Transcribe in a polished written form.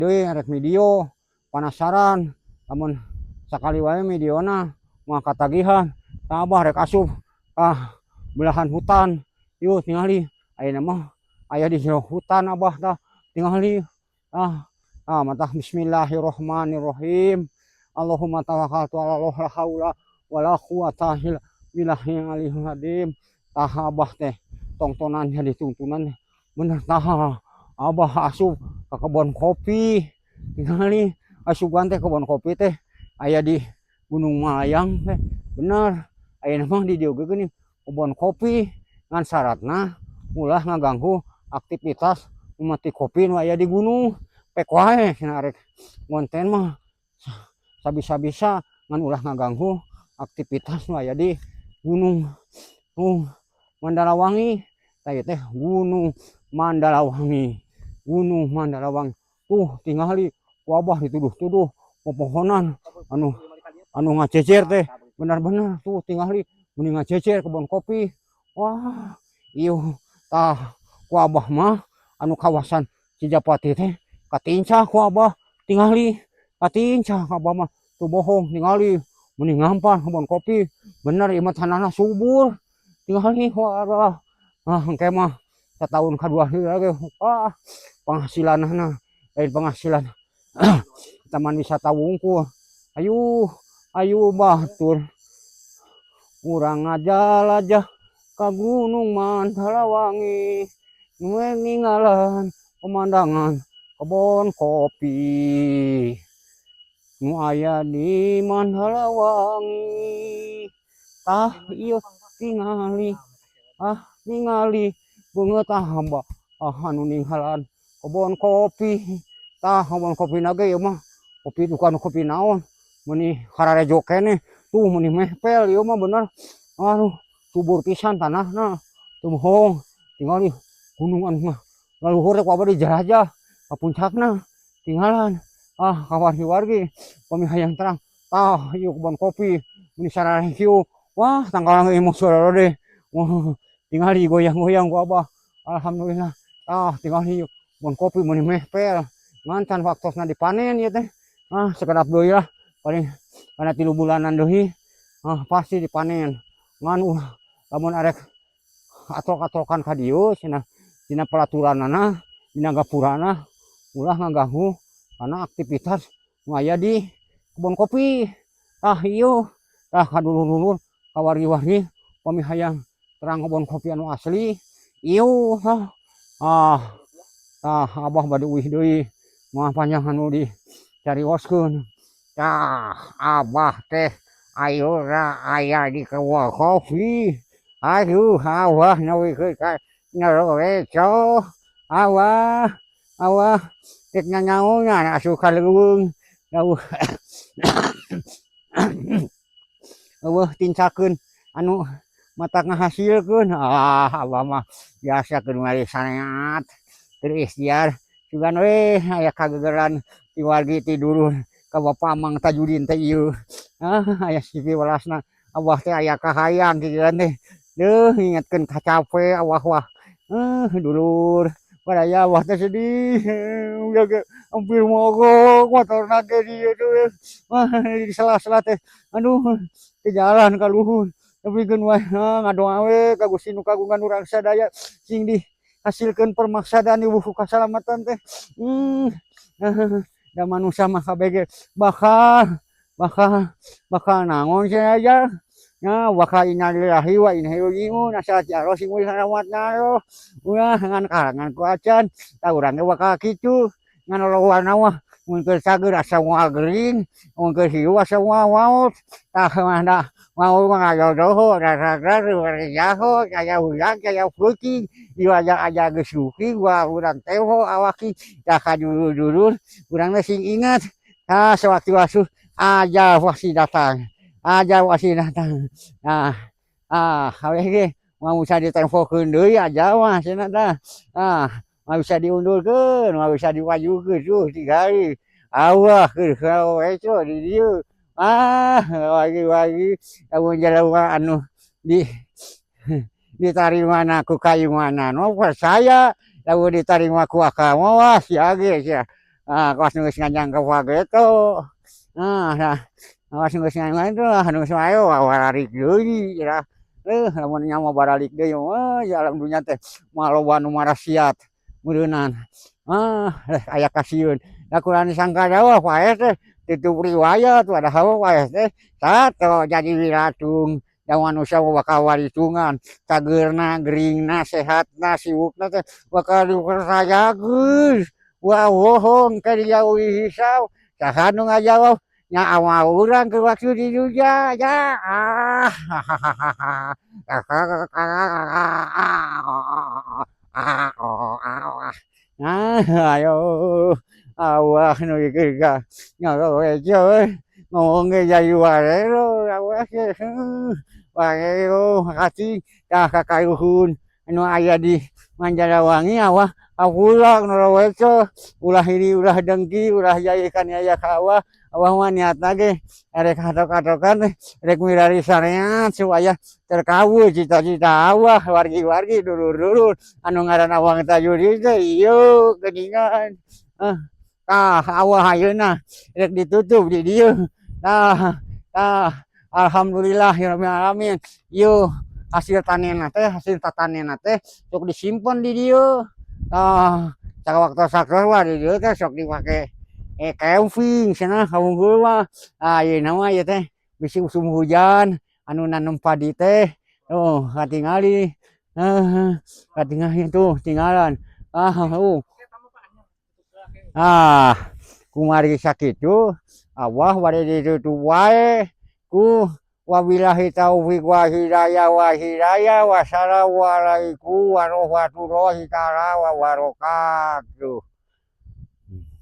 deui arek video penasaran lamun sakali wae videona moal katagihan tah Abah rek asup belahan hutan yeuh tingali ayeuna mah aya di jero hutan Abah tah tingali mantah bismillahirrahmanirrahim Allahumma tawakkaltu ala Allah la haula wala quwata illa billahil aliyil azim tah Abah teh tontonan jadi tuntunan bener tah Abah asup ke kebon kopi tingali asupan teh kebon kopi teh aya di Gunung Malayang teh bener ayeuna mah di dieu geuning kebon kopi ngan syaratna ulah ngaganggu aktivitas mati kopi nu aya di gunung pek wae cenah arek ngonten mah sabisa-bisa ngan ulah ngaganggu aktivitas nu aya di gunung Mandalawangi teh Gunung Mandalawangi tuh tingali ku Abah dituduh-tuduh pepohonan anu ngacecer teh benar-benar tuh tingali mending ngacecer kebon kopi wah ieu tah ku Abah mah anu kawasan Cijapati teh katincah ku Abah tingali katincah Abah mah tuh bohong tingali mending ngampan kebon kopi bener ieu mah tanahna subur tingali wah engke mah setahun kadua lagi penghasilanna lain penghasilan taman wisata wungkul ayo batur urang ngajalajah ka Gunung Mandalawangi ninggalan pemandangan kebon kopi nu aya di Mandalawangi tah ieu tingali beungeut hamba anu ninggalan kebon kopi tah kebon kopi nage ieu mah kopi bukan kopi naon meni hararejo keneh tuh meni mehpel ieu mah bener subur pisan tanahna teu bohong tingali gunung anu mah laluhur rek Abah dijelajah ka puncakna tinggalan kawargi-wargi pami hayang terang tah ieu kebon kopi meni sarareng kieu wah tangkalang ieu saudara deh tingali goyang-goyang ku Abah alhamdulillah tingali kebon kopi meni mehpel ngan waktosna dipanen ieu teh sekedap deui lah paling kana 3 bulanan deui pasti dipanen ngan lamun arek atok-atokan ka dieu cenah dina peraturanna dina gapurana ulah ngaganggu kana aktivitas nu aya di kebon kopi ieu kadulur-dulur kawargi-wargi pami hayang terang kebon kopi anu asli ieu Abah bade uih deui moal panjang anu dicarioskeun Abah teh ayeuna aya di kebon kopi aduh Abah nyawikeun ka nyaroreco Abah rek nyanyaonya asup ka leuweung eueuh tincakeun anu matak ngahasilkeun Abah mah biasa keur mari saneat berikhtiar sugan we aya kagegeran ti wargi ti dulur ka Bapa Mang Tajudin teh ieu aya sisi welasna Abah teh aya kahayang kieuan teh ngingetkeun ka cape Abah wah dulur padaya Abah teh sedih hampir mogok motorna ge dieu teh di sela-sela teh aduh teh jalan ka luhur tapi geun wae ngadoa we ka Gusti nu kagungan urang sadaya sing dihasilkeun permaksadaan ibu kasalamatan teh da manusia mah kabeh bakal naon saja bakal innalillahi wa inna ilaihi raji'un asa jaro sing wis rahmatna ulah ngan karangan ku acan tah urang ge bakal kitu ngan rohana mah mun keur sageur asa moal geuring mun keur hiu asa moal maot tah mah mau ngajodoh rara jaho kaya ulang kaya peuting ieu aja geus suki gua urang teh awaki tah ka dulur-dulur urang mah sing ingat sewaktu-waktu aja pasti datang haweh ge mau bisa ditempokeun deui aja mah cenah tah mau bisa diundurkeun mau bisa dimajukeun tuh tinggali Allah keur weco di dieu wagi-wagi lamun jelema anu ditarimana ku kayu mana no percaya lamun ditarima ku akal mah sia ge sia Kawas nu geus ngajang ka gitu. Nah, kawas nu geus ngajang itu anu geus wae wararik deui cenah. Lamun nya mah baralik deui mah ya alam dunya teh maloba nu marasiat meureunan. Aya kasieun. Da kurang disangka jauh wae teh titip riwayat padahal wae teh sato jadi wiratung. Yang manusia bakal waritungan cageurna geuringna sehatna siwukna teh bakal dipercayakeun. Wah bohong ka dijauhi hisab saha nu ngajawab nya ama urang keur waktu di dunya ya ayo awah nu ieu ka nyalowejo ngomong ge jadi wae lo awah ge wae yo makasih tah kakayuhun anu aya di Manjarawangi awah pulang noroweco ulah ini ulah dengki ulah jadikan aya ka awah mah niatna ge rek katok-katokan rek mirari sareat supaya terkabul cita-cita awah wargi-wargi dulur-dulur anu ngaran awang tajudi teh ieu geuningan awah ayeuna rek ditutup di dieu alhamdulillah ya rabbil alamin ieu hasil tanenna teh hasil tatanenna teh sok disimpen di dieu cakawaktu mah di dieu teh sok dipake camping cenah kaunggul mah ayeuna mah ieu teh bisi musim hujan anu nanem padi teh katingali katingali tuh tinggalan kumari sakitu Allah bade ditutup wae ku wabillahi taufiq wa hidayah wassalamualaikum warahmatullahi taala wabarakatuh.